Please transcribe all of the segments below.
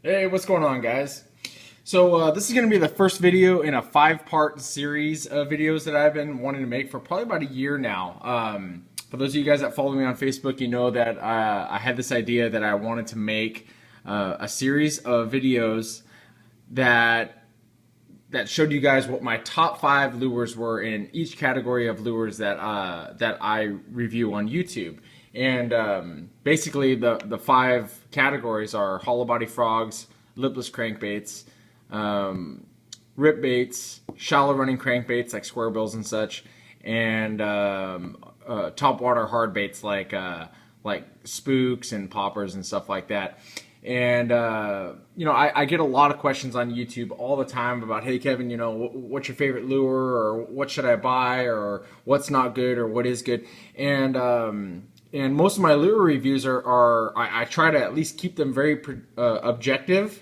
Hey, what's going on, guys? So this is going to be the first video in a 5-part series of videos that I've been wanting to make for probably about a year now. For those of you guys that follow me on Facebook, you know that I had this idea that I wanted to make a series of videos that showed you guys what my top 5 lures were in each category of lures that I review on YouTube. And basically, the 5 categories are hollow body frogs, lipless crankbaits, rip baits, shallow running crankbaits like square bills and such, and top water hard baits like spooks and poppers and stuff like that. And I get a lot of questions on YouTube all the time about, hey Kevin, what's your favorite lure, or what should I buy, or what's not good, or what is good. And most of my lure reviews I try to at least keep them very objective.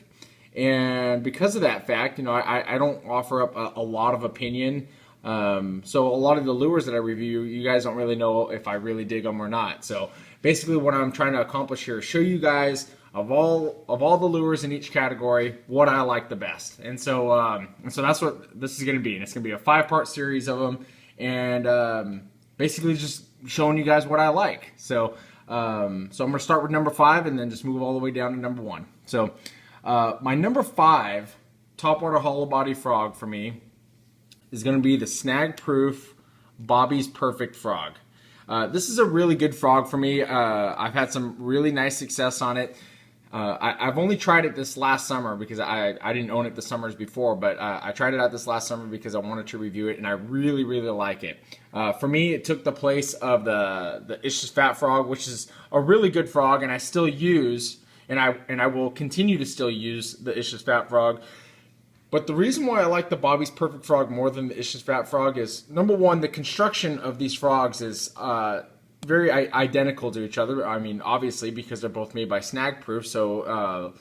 And because of that fact, I don't offer up a lot of opinion. So a lot of the lures that I review, you guys don't really know if I really dig them or not. So basically what I'm trying to accomplish here is show you guys of all the lures in each category what I like the best. And so that's what this is going to be. And it's going to be a 5-part series of them, and basically just showing you guys what I like. So I'm going to start with number 5 and then just move all the way down to number 1. So my number 5 topwater hollow body frog for me is going to be the snag proof Bobby's Perfect frog. This is a really good frog for me. I've had some really nice success on it. I've only tried it this last summer because I didn't own it the summers before, but I tried it out this last summer because I wanted to review it, and I really, really like it. For me, it took the place of the Ish's Fat Frog, which is a really good frog, and I still use, and I will continue to still use the Ish's Fat Frog. But the reason why I like the Bobby's Perfect frog more than the Ish's Fat Frog is, number one, the construction of these frogs is very identical to each other. I mean, obviously, because they're both made by Snag Proof, so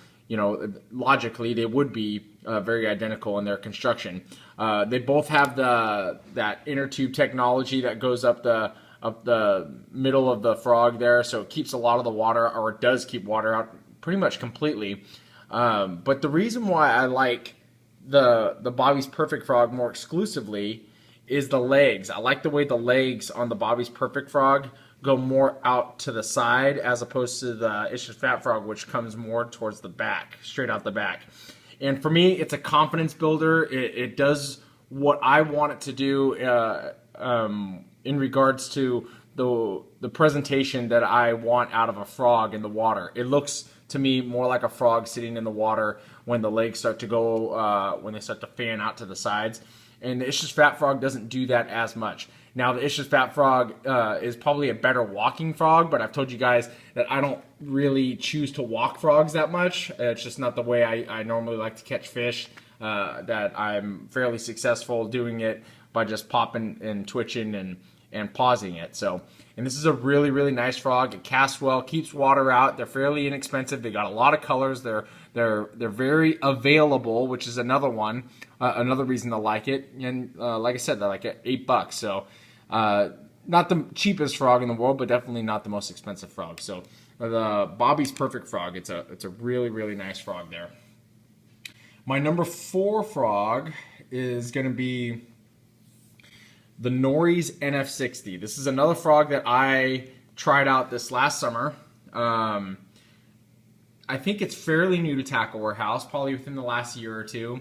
logically they would be very identical in their construction. They both have that inner tube technology that goes up the middle of the frog there, so it keeps a lot of the water, or it does keep water out pretty much completely. But the reason why I like the Bobby's Perfect frog more exclusively is the legs. I like the way the legs on the Bobby's Perfect frog go more out to the side, as opposed to the Ish's Fat Frog, which comes more towards the back, straight out the back. And for me, it's a confidence builder. It does what I want it to do in regards to the presentation that I want out of a frog in the water. It looks to me more like a frog sitting in the water when the legs start to go, when they start to fan out to the sides. And the Ish's Fat Frog doesn't do that as much. Now, the Ish's Fat Frog is probably a better walking frog, but I've told you guys that I don't really choose to walk frogs that much. It's just not the way I normally like to catch fish, that I'm fairly successful doing it by just popping and twitching and pausing it. So, and this is a really, really nice frog. It casts well, keeps water out. They're fairly inexpensive. They got a lot of colors. They're very available, which is another one, another reason to like it. And like I said, they're like $8. So not the cheapest frog in the world, but definitely not the most expensive frog. So the Bobby's Perfect frog, it's a really, really nice frog there. My number 4 frog is going to be the Nori's NF6. This is another frog that I tried out this last summer. I think it's fairly new to Tackle Warehouse, probably within the last year or two.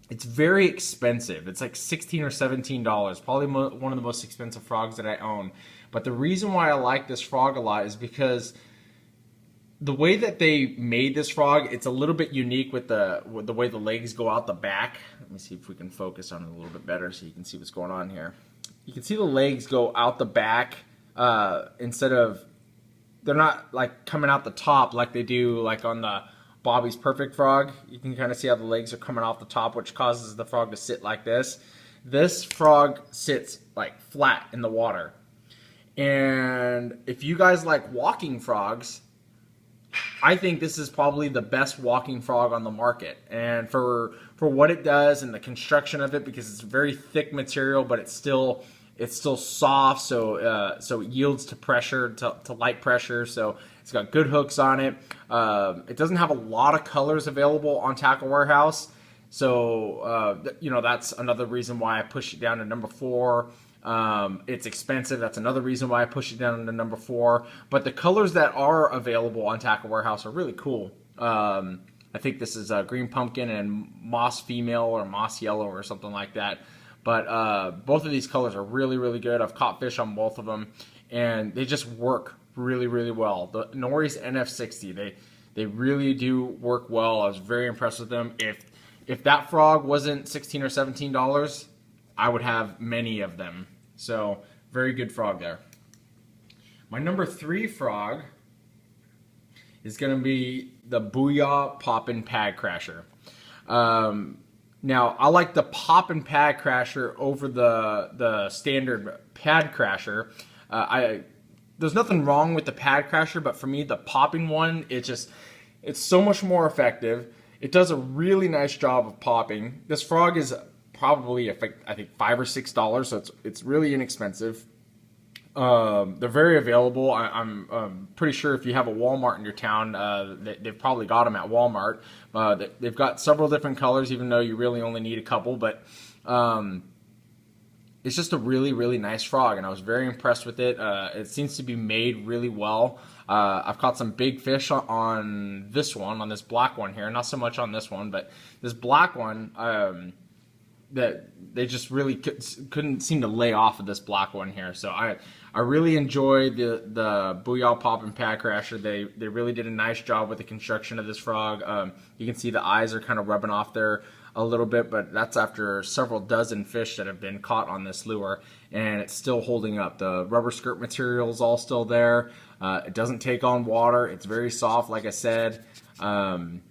It's very expensive. It's like $16 or $17, probably one of the most expensive frogs that I own. But the reason why I like this frog a lot is because the way that they made this frog, it's a little bit unique with the way the legs go out the back. Let me see if we can focus on it a little bit better so you can see what's going on here. You can see the legs go out the back instead of, they're not like coming out the top like they do like on the Bobby's Perfect frog. You can kind of see how the legs are coming off the top, which causes the frog to sit like this. This frog sits like flat in the water. And if you guys like walking frogs, I think this is probably the best walking frog on the market. And for what it does and the construction of it, because it's very thick material, but it's still soft, so it yields to pressure, to light pressure. So It's got good hooks on it. It doesn't have a lot of colors available on Tackle Warehouse. So, you know, that's another reason why I push it down to number 4. It's expensive. That's another reason why I push it down to number 4. But the colors that are available on Tackle Warehouse are really cool. I think this is Green Pumpkin and Moss Female or Moss Yellow or something like that. But both of these colors are really, really good. I've caught fish on both of them, and they just work really, really well. The Nori's NF6, they really do work well. I was very impressed with them. If that frog wasn't $16 or $17, I would have many of them. So very good frog there. My number 3 frog is going to be the Booyah Poppin Pad Crasher. Now, I like the Poppin Pad Crasher over the standard Pad Crasher. There's nothing wrong with the Pad Crasher, but for me, the Poppin one, it's so much more effective. It does a really nice job of popping. This frog is probably, I think, $5 or $6, so it's really inexpensive. They're very available. I'm pretty sure if you have a Walmart in your town, they've probably got them at Walmart. They've got several different colors, even though you really only need a couple. But it's just a really, really nice frog, and I was very impressed with it. It seems to be made really well. I've caught some big fish on this one, on this black one here. Not so much on this one, but this black one, that they just really couldn't seem to lay off of this black one here. So I really enjoy the Booyah Poppin Pad Crasher. They really did a nice job with the construction of this frog. You can see the eyes are kind of rubbing off there a little bit, but that's after several dozen fish that have been caught on this lure, and it's still holding up. The rubber skirt material is all still there. It doesn't take on water. It's very soft, like I said, and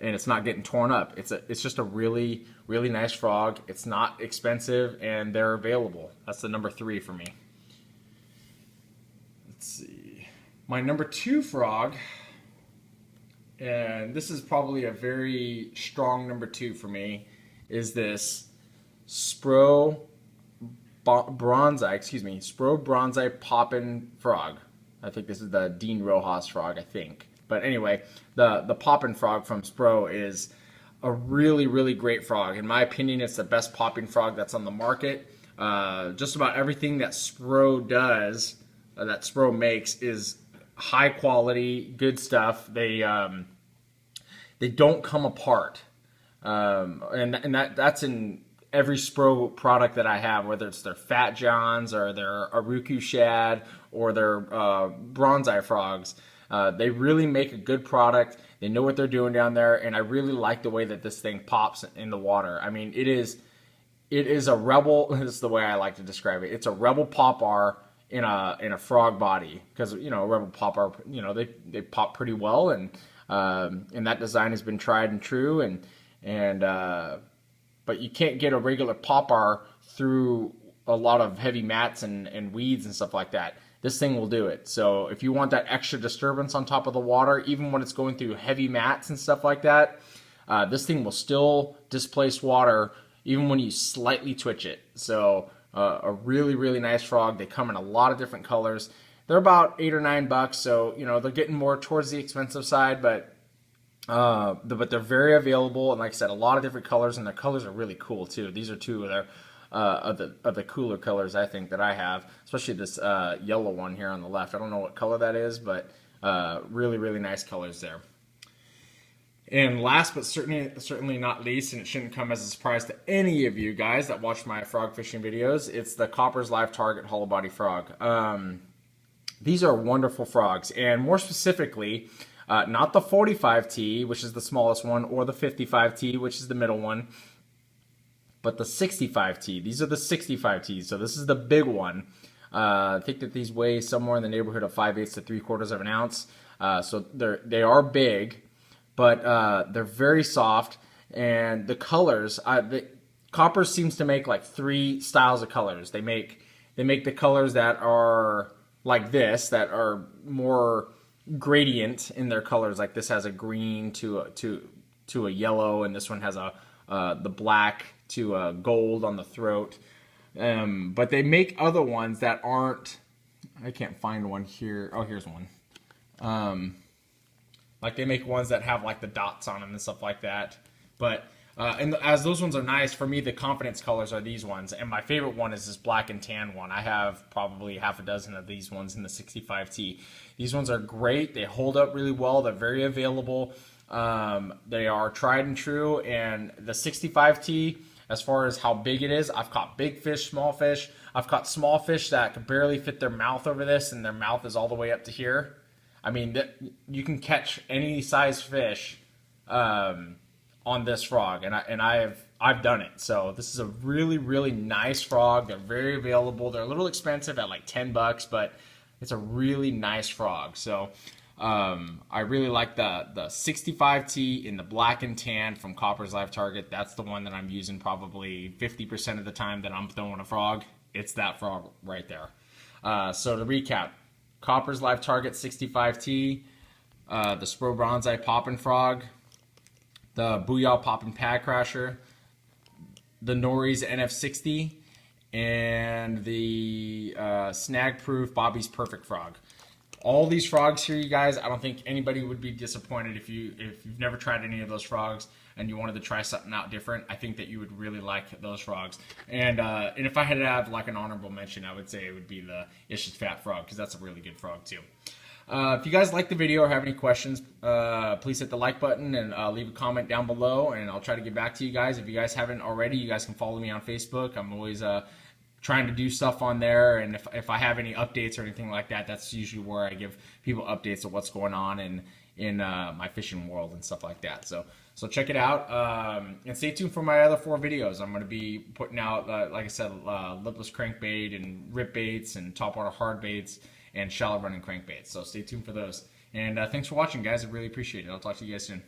it's not getting torn up. It's just a really, really nice frog. It's not expensive, and they're available. That's the number 3 for me. Let's see. My number 2 frog, and this is probably a very strong number 2 for me, is this SPRO Bronzai Poppin frog. I think this is the Dean Rojas frog, I think. But anyway, the Poppin frog from SPRO is a really, really great frog. In my opinion, it's the best popping frog that's on the market. Just about everything that SPRO does, that SPRO makes, is high quality, good stuff. They don't come apart, and that's in every SPRO product that I have, whether it's their Fat Johns or their Aruku Shad or their Bronzai frogs. They really make a good product. They know what they're doing down there, and I really like the way that this thing pops in the water. I mean, it is a rebel. This is the way I like to describe it. It's a rebel popper in a frog body, because you know, rebel popper, you know, they pop pretty well, and that design has been tried and true, but you can't get a regular popper through a lot of heavy mats and weeds and stuff like that. This thing will do it. So if you want that extra disturbance on top of the water, even when it's going through heavy mats and stuff like that, this thing will still displace water even when you slightly twitch it. So a really, really nice frog. They come in a lot of different colors. They're about $8 or $9, so you know, they're getting more towards the expensive side, but they're very available, and like I said, a lot of different colors, and their colors are really cool too. These are two of their of the cooler colors, I think, that I have, especially this yellow one here on the left. I don't know what color that is, but really, really nice colors there. And last but certainly not least, and it shouldn't come as a surprise to any of you guys that watch my frog fishing videos, it's the Copper's Live Target Hollow Body Frog. These are wonderful frogs, and more specifically, not the 45T, which is the smallest one, or the 55T, which is the middle one, but the 65T. These are the 65Ts, so this is the big one. I think that these weigh somewhere in the neighborhood of 5/8 to 3/4 of an ounce. So they are big, but they're very soft, and the colors. Copper seems to make like 3 styles of colors. They make the colors that are like this, that are more gradient in their colors. Like this has a green to a yellow, and this one has the black to a gold on the throat. But they make other ones that aren't. I can't find one here. Oh, here's one. Like they make ones that have like the dots on them and stuff like that. But and as those ones are nice, for me the confidence colors are these ones, and my favorite one is this black and tan one. I have probably half a dozen of these ones in the 65T. These ones are great. They hold up really well. They're very available. They are tried and true. And the 65T, as far as how big it is, I've caught big fish, small fish. I've caught small fish that could barely fit their mouth over this, and their mouth is all the way up to here. I mean, you can catch any size fish on this frog, and I've done it. So this is a really, really nice frog. They're very available. They're a little expensive at like $10, but it's a really nice frog. So I really like the 65T in the black and tan from Copper's Live Target. That's the one that I'm using probably 50% of the time that I'm throwing a frog. It's that frog right there. So to recap, Copper's Live Target 65T, the SPRO Bronzeye Poppin frog, the Booyah Poppin Pad Crasher, the Nori's NF6, and the Snag Proof Bobby's Perfect Frog. All these frogs here, you guys, I don't think anybody would be disappointed if you've never tried any of those frogs and you wanted to try something out different. I think that you would really like those frogs. And if I had to have like an honorable mention, I would say it would be the Ish's Fat Frog, because that's a really good frog too. If you guys like the video or have any questions, please hit the like button and leave a comment down below, and I'll try to get back to you guys. If you guys haven't already, you guys can follow me on Facebook. I'm always trying to do stuff on there, and if I have any updates or anything like that, that's usually where I give people updates of what's going on in my fishing world and stuff like that. So check it out, and stay tuned for my other 4 videos. I'm going to be putting out, like I said, lipless crankbait and rip baits and topwater hard baits and shallow running crankbaits. So stay tuned for those. And thanks for watching, guys. I really appreciate it. I'll talk to you guys soon.